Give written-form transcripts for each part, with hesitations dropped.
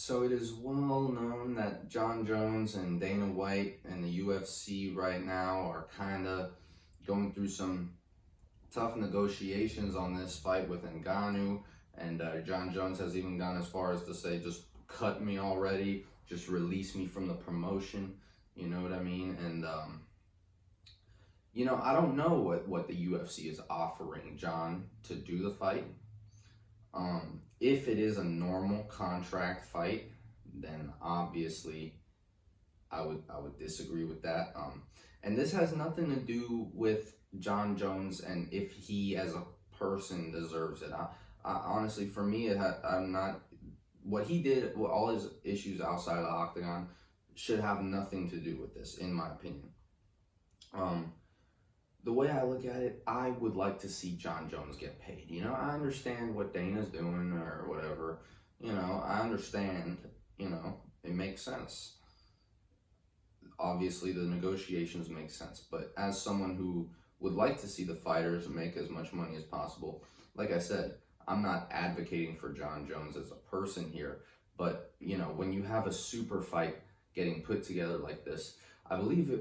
So it is well known that Jon Jones and Dana White and the UFC right now are kind of going through some tough negotiations on this fight with Ngannou. And Jon Jones has even gone as far as to say, just cut me already, just release me from the promotion. You know what I mean? And, I don't know what the UFC is offering Jon to do the fight. If it is a normal contract fight, then obviously I would disagree with that. And this has nothing to do with Jon Jones and if he as a person deserves it. I honestly, for me, I'm not. What he did, all his issues outside of the octagon, should have nothing to do with this, in my opinion. The way I look at it, I would like to see Jon Jones get paid. I understand what Dana's doing or whatever. I understand, it makes sense. Obviously, the negotiations make sense. But as someone who would like to see the fighters make as much money as possible, like I said, I'm not advocating for Jon Jones as a person here. But, when you have a super fight getting put together like this, I believe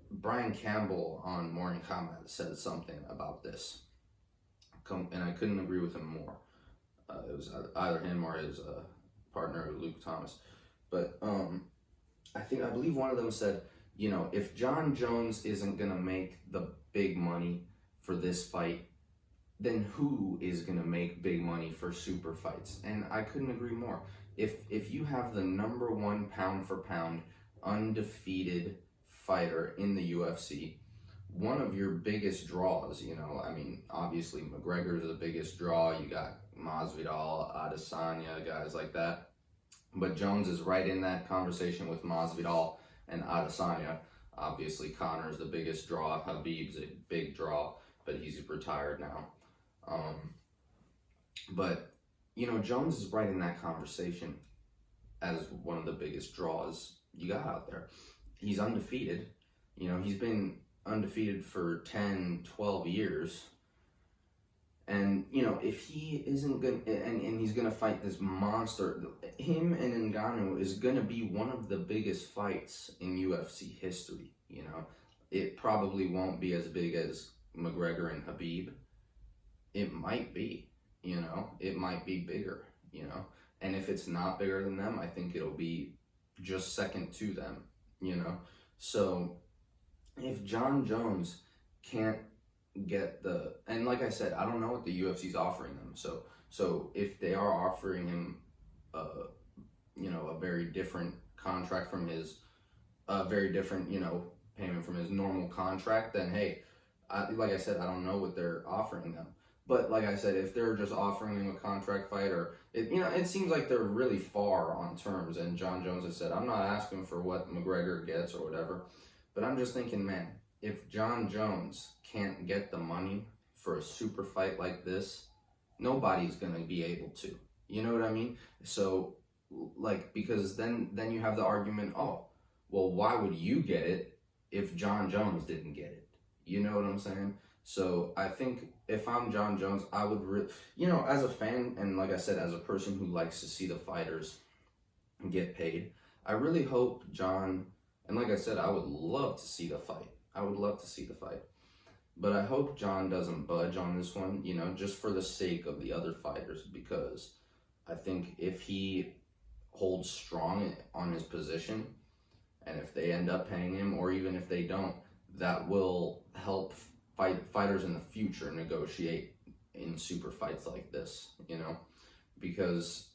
Brian Campbell on Morning Combat said something about this, and I couldn't agree with him more. It was either him or his partner, Luke Thomas. But I believe one of them said, if Jon Jones isn't going to make the big money for this fight, then who is going to make big money for super fights? And I couldn't agree more. If you have the number one pound for pound undefeated fighter in the UFC, one of your biggest draws, obviously McGregor is the biggest draw. You got Masvidal, Adesanya, guys like that. But Jones is right in that conversation with Masvidal and Adesanya. Obviously Conor's the biggest draw. Khabib's a big draw, but he's retired now. But Jones is right in that conversation as one of the biggest draws you got out there. He's undefeated. He's been undefeated for 10, 12 years. And, if he isn't going to, and he's going to fight this monster, him and Ngannou is going to be one of the biggest fights in UFC history. It probably won't be as big as McGregor and Khabib. It might be, it might be bigger, and if it's not bigger than them, I think it'll be just second to them. So if Jon Jones can't get and like I said, I don't know what the UFC's offering them. So if they are offering him, a very different contract from his, very different, payment from his normal contract, then hey, like I said, I don't know what they're offering them. But like I said, if they're just offering him a contract fight, or it seems like they're really far on terms. And Jon Jones has said, I'm not asking for what McGregor gets or whatever, but I'm just thinking, man, if Jon Jones can't get the money for a super fight like this, nobody's gonna be able to. You know what I mean? So, because then you have the argument, oh, well, why would you get it if Jon Jones didn't get it? You know what I'm saying? So I think if I'm Jon Jones, I would, as a fan, and like I said, as a person who likes to see the fighters get paid, I really hope Jon, and like I said, I would love to see the fight. I would love to see the fight. But I hope Jon doesn't budge on this one, just for the sake of the other fighters, because I think if he holds strong on his position, and if they end up paying him, or even if they don't, that will help fighters in the future negotiate in super fights like this, because,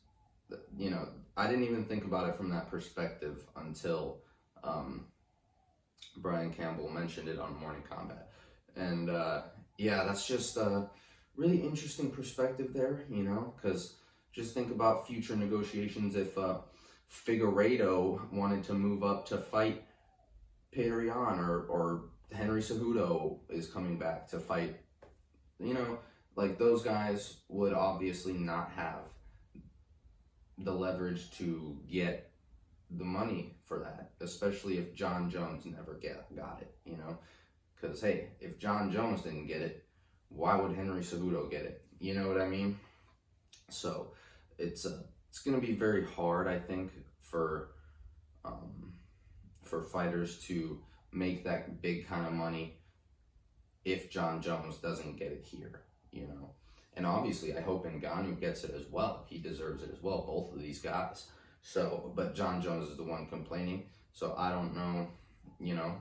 I didn't even think about it from that perspective until Brian Campbell mentioned it on Morning Combat. And that's just a really interesting perspective there, because just think about future negotiations. If Figueiredo wanted to move up to fight Petr Yan, or Henry Cejudo is coming back to fight, those guys would obviously not have the leverage to get the money for that, especially if Jon Jones never got it, because hey, if Jon Jones didn't get it, why would Henry Cejudo get it? You know what I mean? So it's it's going to be very hard, I think, for fighters to make that big kind of money if John Jones doesn't get it here, you know. And obviously, I hope Ngannou gets it as well. He deserves it as well, both of these guys. So, but John Jones is the one complaining. So I don't know, you know.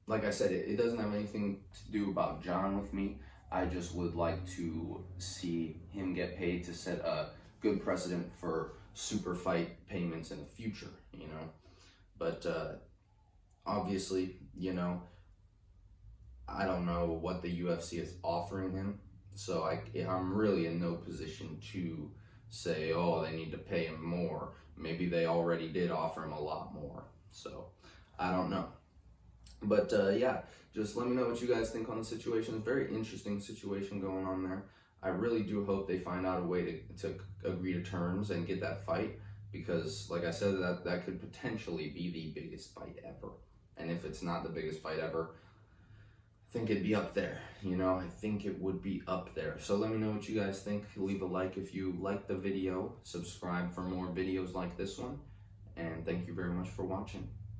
Like I said, it doesn't have anything to do about John with me. I just would like to see him get paid to set a good precedent for super fight payments in the future, you know. But obviously, you know, I don't know what the UFC is offering him, so I'm really in no position to say, oh, they need to pay him more. Maybe they already did offer him a lot more, so I don't know. But yeah, just let me know what you guys think on the situation. It's a very interesting situation going on there. I really do hope they find out a way to agree to terms and get that fight, because like I said, that could potentially be the biggest fight ever. And if it's not the biggest fight ever, I think it'd be up there, you know. I think it would be up there. So let me know what you guys think. Leave a like if you liked the video. Subscribe for more videos like this one. And thank you very much for watching.